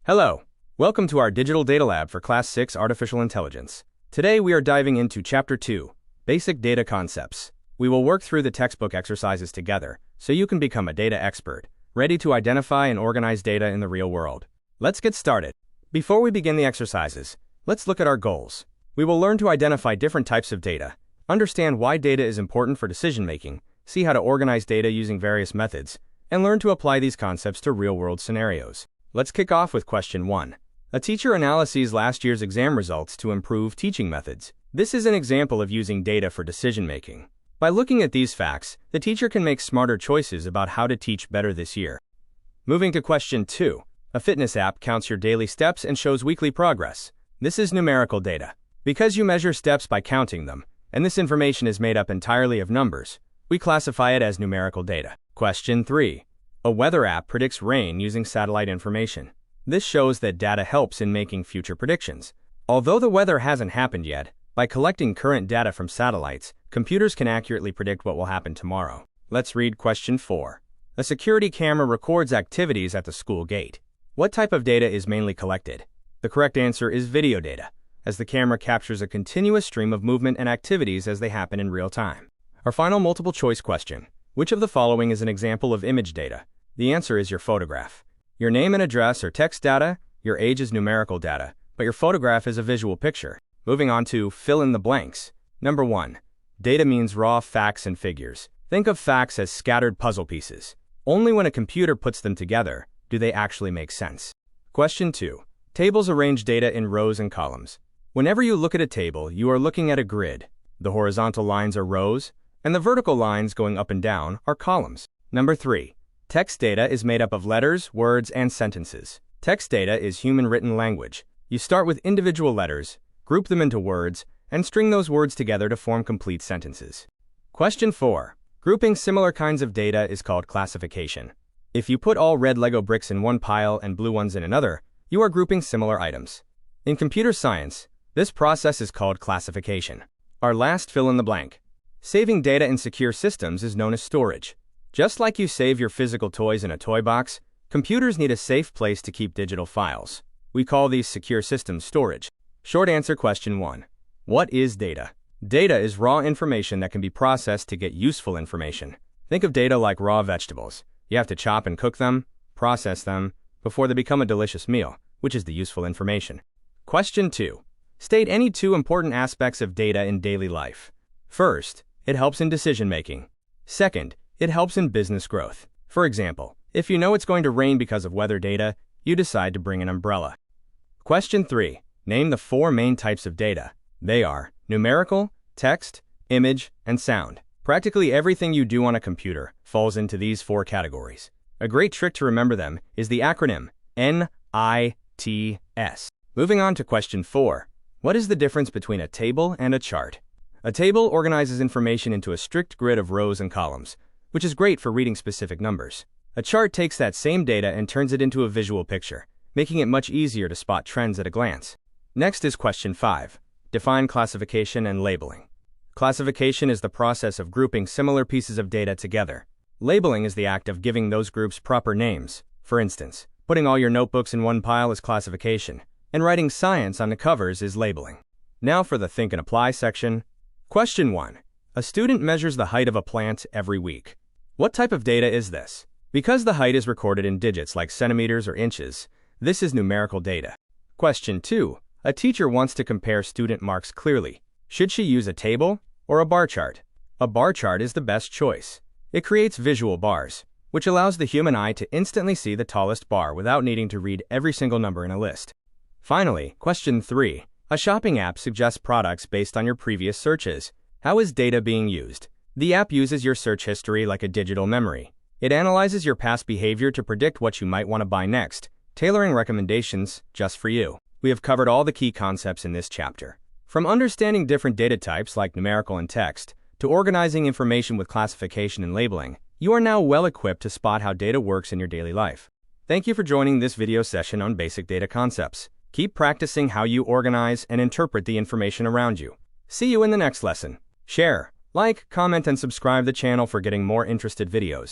Hello, welcome to our Digital Data Lab for Class 6 Artificial Intelligence. Today we are diving into Chapter 2, Basic Data Concepts. We will work through the textbook exercises together so you can become a data expert, ready to identify and organize data in the real world. Let's get started. Before we begin the exercises, let's look at our goals. We will learn to identify different types of data, understand why data is important for decision-making, see how to organize data using various methods, and learn to apply these concepts to real-world scenarios. Let's kick off with question 1. A teacher analyzes last year's exam results to improve teaching methods. This is an example of using data for decision-making. By looking at these facts, the teacher can make smarter choices about how to teach better this year. Moving to question 2. A fitness app counts your daily steps and shows weekly progress. This is numerical data. Because you measure steps by counting them, and this information is made up entirely of numbers, we classify it as numerical data. Question 3. A weather app predicts rain using satellite information. This shows that data helps in making future predictions. Although the weather hasn't happened yet, by collecting current data from satellites, computers can accurately predict what will happen tomorrow. Let's read question 4. A security camera records activities at the school gate. What type of data is mainly collected? The correct answer is video data, as the camera captures a continuous stream of movement and activities as they happen in real time. Our final multiple choice question. Which of the following is an example of image data? The answer is your photograph. Your name and address are text data, your age is numerical data, but your photograph is a visual picture. Moving on to fill in the blanks. Number 1. Data means raw facts and figures. Think of facts as scattered puzzle pieces. Only when a computer puts them together do they actually make sense. Question 2. Tables arrange data in rows and columns. Whenever you look at a table, you are looking at a grid. The horizontal lines are rows, and the vertical lines going up and down are columns. Number 3. Text data is made up of letters, words, and sentences. Text data is human written language. You start with individual letters, group them into words, and string those words together to form complete sentences. Question 4. Grouping similar kinds of data is called classification. If you put all red Lego bricks in one pile and blue ones in another, you are grouping similar items. In computer science, this process is called classification. Our last fill in the blank. Saving data in secure systems is known as storage. Just like you save your physical toys in a toy box, computers need a safe place to keep digital files. We call these secure systems storage. Short answer question 1. What is data? Data is raw information that can be processed to get useful information. Think of data like raw vegetables. You have to chop and cook them, process them, before they become a delicious meal, which is the useful information. Question 2. State any 2 important aspects of data in daily life. First, it helps in decision making. Second, it helps in business growth. For example, if you know it's going to rain because of weather data, you decide to bring an umbrella. Question 3. Name the 4 main types of data. They are numerical, text, image, and sound. Practically everything you do on a computer falls into these 4 categories. A great trick to remember them is the acronym NITS. Moving on to question 4. What is the difference between a table and a chart? A table organizes information into a strict grid of rows and columns, which is great for reading specific numbers. A chart takes that same data and turns it into a visual picture, making it much easier to spot trends at a glance. Next is question 5. Define classification and labeling. Classification is the process of grouping similar pieces of data together. Labeling is the act of giving those groups proper names. For instance, putting all your notebooks in one pile is classification, and writing science on the covers is labeling. Now for the Think and Apply section. Question 1. A student measures the height of a plant every week. What type of data is this? Because the height is recorded in digits like centimeters or inches, this is numerical data. Question 2. A teacher wants to compare student marks clearly. Should she use a table or a bar chart? A bar chart is the best choice. It creates visual bars, which allows the human eye to instantly see the tallest bar without needing to read every single number in a list. Finally, question 3. A shopping app suggests products based on your previous searches. How is data being used? The app uses your search history like a digital memory. It analyzes your past behavior to predict what you might want to buy next, tailoring recommendations just for you. We have covered all the key concepts in this chapter. From understanding different data types like numerical and text, to organizing information with classification and labeling, you are now well equipped to spot how data works in your daily life. Thank you for joining this video session on basic data concepts. Keep practicing how you organize and interpret the information around you. See you in the next lesson. Share, like, comment, and subscribe the channel for getting more interested videos.